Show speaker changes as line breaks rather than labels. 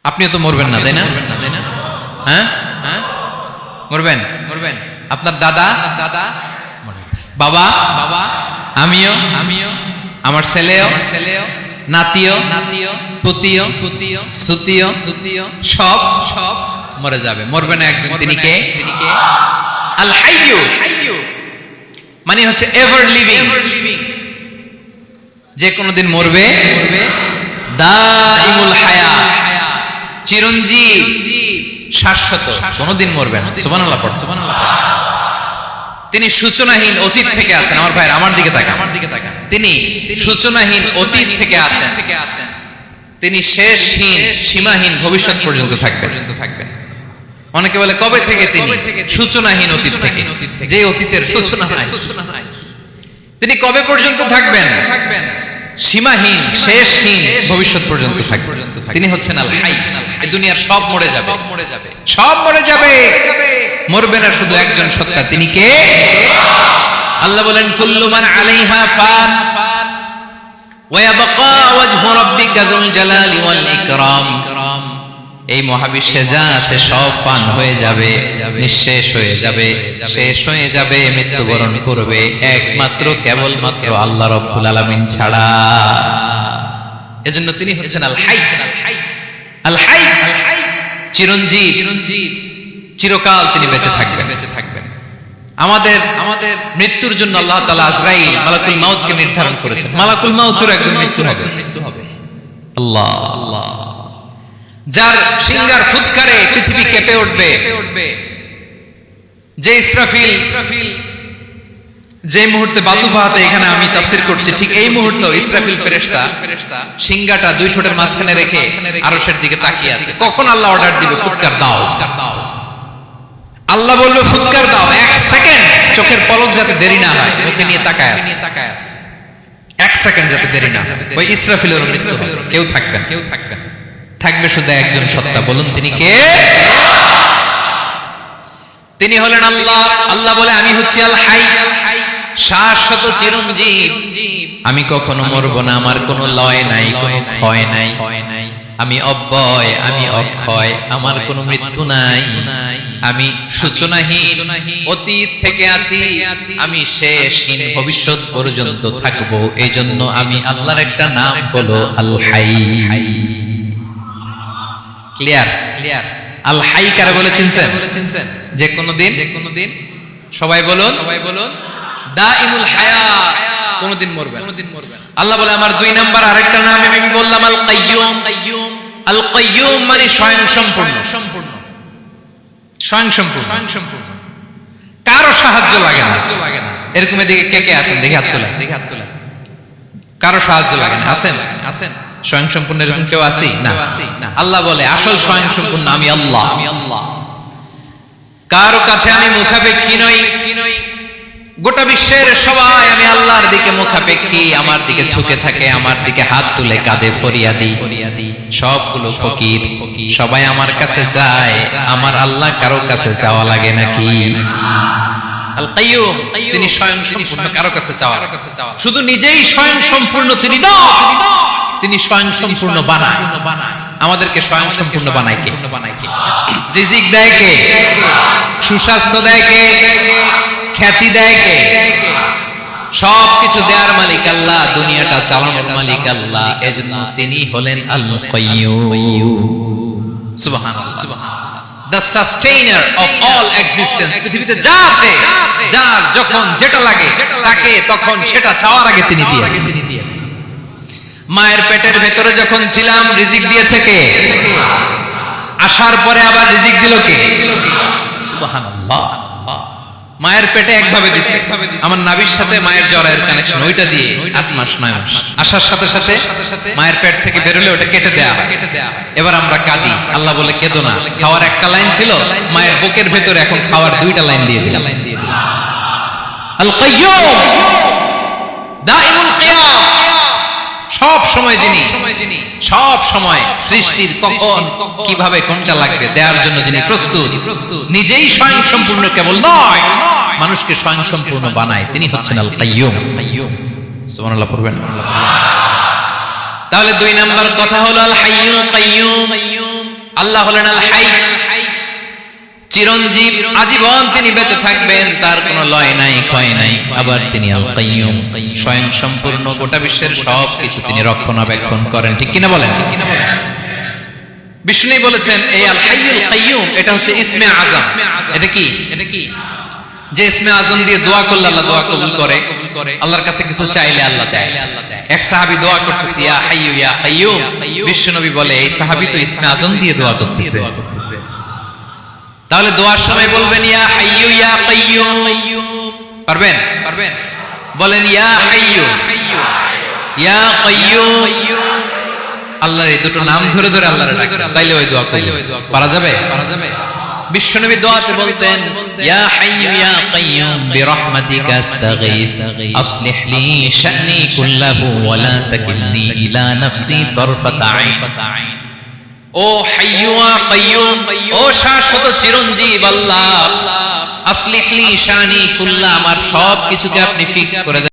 আপনিও তো মরবেন না, তাই না? হ্যাঁ হ্যাঁ, মরবেন মরবেন। আপনার দাদা দাদা মরে গেছে, বাবা বাবা, আমিও আমিও, আমার ছেলেও ছেলেও, নাতিও নাতিও, পুতিও পুতিও, সুতিও সুতিও, সব সব মরে যাবে। মরবে না একজন, তিনি কে? তিনি কে? আল হাইয়্যু। মানে হচ্ছে এভার লিভিং, যে কোনদিন মরবে। দাইমুল হায়াত, চিরঞ্জীব, শাশ্বত, কোনদিন মরবে না। সুবহানাল্লাহ পড়, সুবহানাল্লাহ। তিনি সূচনাহীন অতীত থেকে আছেন। আমার ভাই আমার দিকে তাকান, আমার দিকে তাকান। তিনি সূচনাহীন অতীত থেকে আছেন, তিনি শেষহীন সীমাহীন ভবিষ্যৎ পর্যন্ত থাকবেন। অনেকে বলে কবে থেকে? তিনি সূচনাহীন অতীত থেকে, যে অতীতের সূচনা নাই। তিনি কবে পর্যন্ত থাকবেন? সীমাহীন শেষহীন ভবিষ্যৎ পর্যন্ত থাকবেন। তিনি হচ্ছেন আল হাই। এই দুনিয়ার সব মরে যাবে, সব মরে যাবে, মরবে না শুধু একজন সত্তা। তিনি কে? আল্লাহ বলেন কুল্লু মান আলাইহা ফান ওয়া ইয়াবকা ওয়াজহু রাব্বিকা যুল জালালি ওয়াল ইকরাম। এই মহাবিশ্বে যা আছে সব ফান হয়ে যাবে, নিঃশেষ হয়ে যাবে, শেষ হয়ে যাবে, মৃত্যুবরণ করবে, একমাত্র কেবলমাত্র আল্লাহ রাব্বুল আলামিন ছাড়া। এজন্য তিনি হচ্ছেন আল হাই, আল হাই, আল হাই, চিরঞ্জীব, চিরকাল তিনি বেঁচে থাকবেন। আমাদের মৃত্যুর জন্য আল্লাহ তাআলা আজরাইল মালাকুল মাউতকে নির্ধারণ করেছেন। মালাকুল মাউতের একদিন মৃত্যু হবে। আল্লাহ আল্লাহ, যার সিংহার ফুৎকারে পৃথিবী কেঁপে উঠবে, যে ইসরাফিল যে মুহূর্তে বাতু পাহাতে এখানে আমি তাফসীর করছি, ঠিক এই মুহূর্তে ইসরাফিল ফেরেশতা সিংহাটা দুই ঠোঁটের মাঝখানে রেখে আরশের দিকে তাকিয়ে আছে। কখন আল্লাহ অর্ডার দিবে ফুৎকার দাও, আল্লাহ বলবে ফুৎকার দাও, এক সেকেন্ড চোখের পলক যাতে দেরি না হয়, মুখে নিয়ে তাকায় আছে, এক সেকেন্ড যাতে দেরি না হয়। ওই ইসরাফিলের মৃত্যু হবে, কেউ থাকবেন, থাকবে শুধু একজন সত্তা। বলুন তিনি কে? তিনি হলেন আল্লাহ। আল্লাহ বলে আমি হচ্ছি আল হাই, শাশ্বত চিরঞ্জীব। আমি কখনো মরবো না, আমার কোনো লয় নাই, কোনো ক্ষয় নাই। আমি অব্যয়, আমি অক্ষয়, আমার কোনো মৃত্যু নাই। আমি সূচনাহীন অতীত থেকে আছি, আমি শেষহীন ভবিষ্যৎ পর্যন্ত থাকবো। এই জন্য আমি আল্লাহর একটা নাম হলো আল হাই। ক্লিয়ার? আল হাই কারে বলে চিনছেন? যে কোনদিন সবাই বলুন দাইমুল হায়াত, কোনদিন মরবে না। আল্লাহ বলে আমার দুই নাম্বার আরেকটা নাম আমি বললাম আল কাইয়্যুম। আল কাইয়্যুম মানে স্বয়ংসম্পূর্ণ, স্বয়ংসম্পূর্ণ, কারো সাহায্য লাগে না। এরকম এদিকে কে আছেন? দেখি হাত তোলেন। কারো সাহায্য লাগে না? আছেন? স্বয়ংসম্পূর্ণ এরকম কেউ আছি? না। আল্লাহ বলে আসল স্বয়ংসম্পূর্ণ আমি আল্লাহ। কারো কাছে আমি মুখাপেক্ষী নই। গোটা বিশ্বের সবাই আমি আল্লাহর দিকে মুখাপেক্ষী, আমার দিকে ঝুঁকে থাকে, আমার দিকে হাত তুলে কাঁদে ফরিয়াদি। সবগুলো ফকির, সবাই আমার কাছে যায়। আমার আল্লাহ কারো কাছে যাওয়া লাগে নাকি? আল কাইয়্যুম, তিনি স্বয়ংসম্পূর্ণ, কারো কাছে চাওয়া। শুধু নিজেই স্বয়ংসম্পূর্ণ তিনি নন, তিনি স্বয়ংসম্পূর্ণ বানায়। আমাদেরকে স্বয়ংসম্পূর্ণ বানায় কে? রিজিক দেয় কে? সুস্বাস্থ্য দেয় কে? খ্যাতি দেয় কে? সবকিছু দেওয়ার মালিক আল্লাহ, দুনিয়াটা চালানোর মালিক আল্লাহ। এজন্য তিনি হলেন আল কাইয়্যুম। সুবহানাল্লাহ, the sustainer of all existence। পৃথিবীতে যা আছে, যার যখন যেটা লাগে তাকে তখন সেটা চাওয়ার আগে তিনি দিয়ে। মায়ের পেটের ভেতরে যখন ছিলাম রিজিক দিয়েছে কে? আসার পরে আবার রিজিক দিল কে? সুবহানাল্লাহ। মায়ের পেটে একভাবে দিছে, আমার নাভির সাথে মায়ের জরায়ুর কানেকশন, ওইটা দিয়ে 8 মাস 9 মাস। আসার সাথে সাথে মায়ের পেট থেকে বেরোলে ওটা কেটে দেয়া হয়। এবার আমরা কাঁদি, আল্লাহ বলে কেঁদো না, খাওয়ার একটা লাইন ছিল, মায়ের বুকের ভেতরে এখন খাওয়ার 2টা লাইন দিয়ে দিলাম। আল কাইয়্যুম, দাইমুল কিয়াম, সব সময় যিনি, সব সময় সৃষ্টির কখন কিভাবে কোনটা লাগবে দেওয়ার জন্য যিনি প্রস্তুত, নিজেই স্বয়ংসম্পূর্ণ কেবল নয়, মানুষকে স্বয়ংসম্পূর্ণ বানায়, তিনি হচ্ছেন আল কাইয়্যুম। সুবহানাল্লাহ পড়বেন। তাহলে 2 নাম্বার কথা হলো আল হাইয়ুল কাইয়্যুম। আল্লাহ হলেন আল হাই, চিরঞ্জীব, আজীবন তিনি বেঁচে থাকবেন, তার কোনো লয় নাই, ক্ষয় নাই। আবার তিনি আল কাইয়ুম, স্বয়ং সম্পূর্ণ, গোটা বিশ্বের সব কিছু তিনি রক্ষণাবেক্ষণ করেন। ঠিক কিনা বলেন? ঠিক কিনা বলেন? বিষ্ণু বলেছেন এই আল হাইয়ুল কাইয়ুম এটা হচ্ছে ইসমে আযম। এটা কি? এটা কি? যে ইসমে আযম দিয়ে দোয়া করলে আল্লাহ দোয়া কবুল করে, আল্লাহর কাছে কিছু চাইলে আল্লাহ দেয়। এক সাহাবী দোয়া করতেছে ইয়া হাইয়ু ইয়া কাইয়ুম, বিষ্ণু নবী বলে এই সাহাবী তো ইসমে আযম দিয়ে দোয়া করতেছে। তাহলে দোয়ার সময় বলবেন ইয়া হাইয়ু ইয়া কাইয়ুম, পারবেন? পারবেন? বলেন ইয়া হাইয়ু ইয়া কাইয়ুম। আল্লাহর এই দুটো নাম ধরে ধরে আল্লাহরে ডাকবেন, তাইলে ওই দোয়া করলে পারা যাবে? পারা যাবে? বিশ্বনবী দোয়াতে বলতেন ইয়া হাইয়ু ইয়া কাইয়ুম বিরহমাতিকা আস্তাগীথ আসলিহ লি শা'নি কুল্লাহু ওয়া লা তাকিলনি ইলা নাফসি তারফাতা আইন। ও হাইয়ু ওয়া কাইয়ুম, ও শাশ্বত চিরঞ্জীব আল্লাহ, আসলিহ লি শা'নি কুল্লাহ, আমার সব কিছুকে আপনি ফিক্স করে দেন।